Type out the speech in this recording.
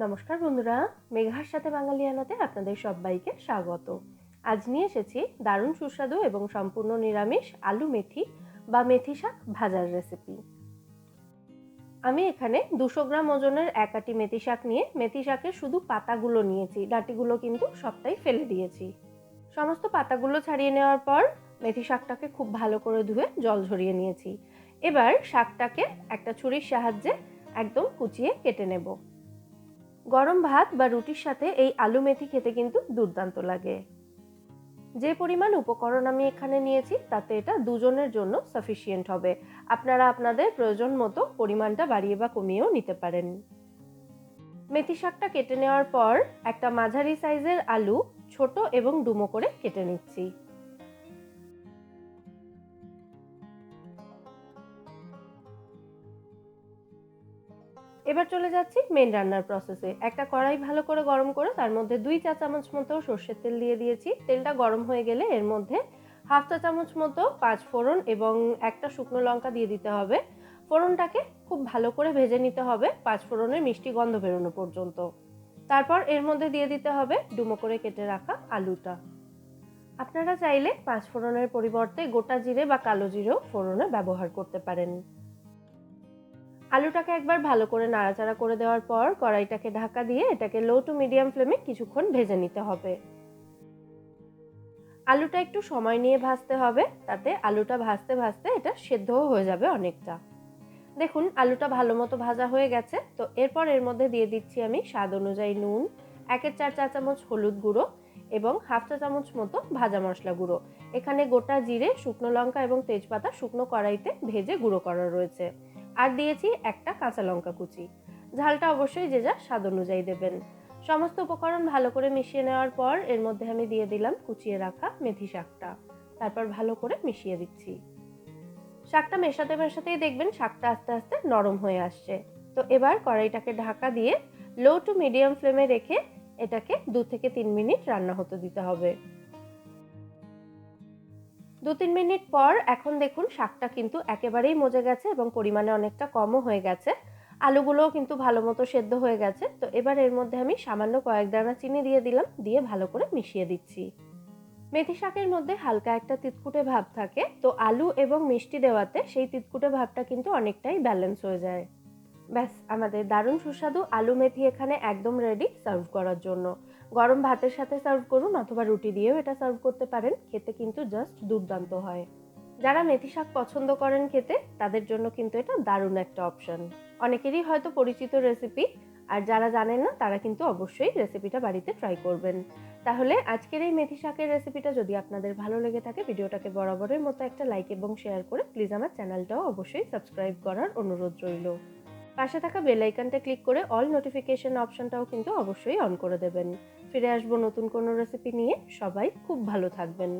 নমস্কার বন্ধুরা, মেঘার সাথে বাঙালিয়ানাতে আপনাদের সবাইকে স্বাগত। আজ নিয়ে এসেছি দারুণ সুস্বাদু এবং সম্পূর্ণ নিরামিষ আলু মেথি বা মেথি শাক ভাজার রেসিপি। আমি এখানে 200 গ্রাম ওজনের এক আটি মেথি শাক নিয়ে মেথি শাকের শুধু পাতাগুলো নিয়েছি, ডাঁটিগুলো কিন্তু সবটাই ফেলে দিয়েছি। সমস্ত পাতাগুলো ছাড়িয়ে নেওয়ার পর মেথি শাকটাকে খুব ভালো করে ধুয়ে জল ঝরিয়ে নিয়েছি। এবার শাকটাকে একটা ছুরির সাহায্যে একদম কুচিয়ে কেটে নেব। গরম ভাত বা রুটির সাথে এই আলু মেথি খেতে কিন্তু দুর্দান্ত লাগে। যে পরিমাণ উপকরণ আমি এখানে নিয়েছি তাতে এটা দুজনের জন্য সাফিসিয়েন্ট হবে। আপনারা আপনাদের প্রয়োজন মতো পরিমাণটা বাড়িয়ে বা কমিয়েও নিতে পারেন। মেথি শাকটা কেটে নেওয়ার পর একটা মাঝারি সাইজের আলু ছোট এবং ডুমো করে কেটে নিচ্ছি। এবার চলে যাচ্ছি মেন রান্নার প্রসেসে। একটা কড়াই ভালো করে গরম করে তার মধ্যে 2 চা চামচ মতো সর্ষের তেল দিয়ে দিয়েছি। তেলটা গরম হয়ে গেলে এর মধ্যে হাফ চা চামচ মতো পাঁচ ফোড়ন এবং একটা শুকনো লঙ্কা দিয়ে দিতে হবে। ফোড়নটাকে খুব ভালো করে ভেজে নিতে হবে পাঁচ ফোড়নের মিষ্টি গন্ধ বেরোনো পর্যন্ত। তারপর এর মধ্যে দিয়ে দিতে হবে ডুমো করে কেটে রাখা আলুটা। আপনারা চাইলে পাঁচ ফোড়নের পরিবর্তে গোটা জিরে বা কালো জিরেও ফোড়নে ব্যবহার করতে পারেন। আলুটাকে একবার ভালো করে নাড়াচাড়া করে দেওয়ার পর কড়াইটাকে ঢাকা দিয়ে এটাকে লো টু মিডিয়াম ফ্লেমে কিছুক্ষণ ভেজে নিতে হবে। আলুটা একটু সময় নিয়ে ভাজতে হবে, তাতে আলুটা ভাজতে ভাজতে এটা সেদ্ধও হয়ে যাবে অনেকটা। দেখুন আলুটা ভালো মতো ভাজা হয়ে গেছে। তো এরপর এর মধ্যে দিয়ে দিচ্ছি আমি স্বাদ অনুযায়ী নুন, 1/4 চা চামচ হলুদ গুঁড়ো এবং হাফ চা চামচ মতো ভাজা মশলা গুঁড়ো। এখানে গোটা জিরে, শুকনো লঙ্কা এবং তেজপাতা শুকনো কড়াইতে ভেজে গুঁড়ো করা রয়েছে। আর দিয়েছি একটা কাঁচা লঙ্কা কুচি। ঝালটা অবশ্যই যে যার স্বাদ অনুযায়ী দেবেন। সমস্ত উপকরণ ভালো করে মিশিয়ে নেওয়ার পর এর মধ্যে আমি দিয়ে দিলাম কুচিয়ে রাখা মেথি শাকটা। তারপর ভালো করে মিশিয়ে দিচ্ছি। শাকটা মেশাতে মেশাতেই দেখবেন শাকটা আস্তে আস্তে নরম হয়ে আসছে। তো এবার কড়াইটাকে ঢাকা দিয়ে লো টু মিডিয়াম ফ্লেমে রেখে এটাকে 2 থেকে 3 মিনিট রান্না হতে দিতে হবে। 2-3 মিনিট পর এখন দেখুন শাকটা কিন্তু একেবারেই মজে গেছে এবং পরিমাণে অনেকটা কমও হয়ে গেছে। আলুগুলোও কিন্তু ভালো মতো সেদ্ধ হয়ে গেছে। তো এবার এর মধ্যে আমি সামান্য কয়েক দানা চিনি দিয়ে দিলাম, দিয়ে ভালো করে মিশিয়ে দিচ্ছি। মেথি শাকের মধ্যে হালকা একটা তিতকুটে ভাব থাকে, তো আলু এবং মিষ্টি দেওয়াতে সেই তিতকুটে ভাবটা কিন্তু অনেকটাই ব্যালেন্স হয়ে যায়। ব্যাস, আমাদের দারুণ সুস্বাদু আলু মেথি এখানে একদম রেডি সার্ভ করার জন্য। গরম ভাতের সাথে সার্ভ করুন অথবা রুটি দিয়েও এটা সার্ভ করতে পারেন, খেতে কিন্তু জাস্ট দুর্দান্ত হয়। যারা মেথি শাক পছন্দ করেন খেতে, তাদের জন্য কিন্তু এটা দারুণ একটা অপশন। অনেকেরই হয়তো পরিচিত রেসিপি, আর যারা জানেন না তারা কিন্তু অবশ্যই রেসিপিটা বাড়িতে ট্রাই করবেন। তাহলে আজকের এই মেথি শাকের রেসিপিটা যদি আপনাদের ভালো লেগে থাকে, ভিডিওটাকে বরাবরের মতো একটা লাইক এবং শেয়ার করে প্লিজ আমার চ্যানেলটাও অবশ্যই সাবস্ক্রাইব করার অনুরোধ রইল। পাশে থাকা বেল আইকনটা ক্লিক করে অল নোটিফিকেশন অপশনটাও কিন্তু অবশ্যই অন করে দেবেন। ফিরে আসবো নতুন কোনো রেসিপি নিয়ে। সবাই খুব ভালো থাকবেন।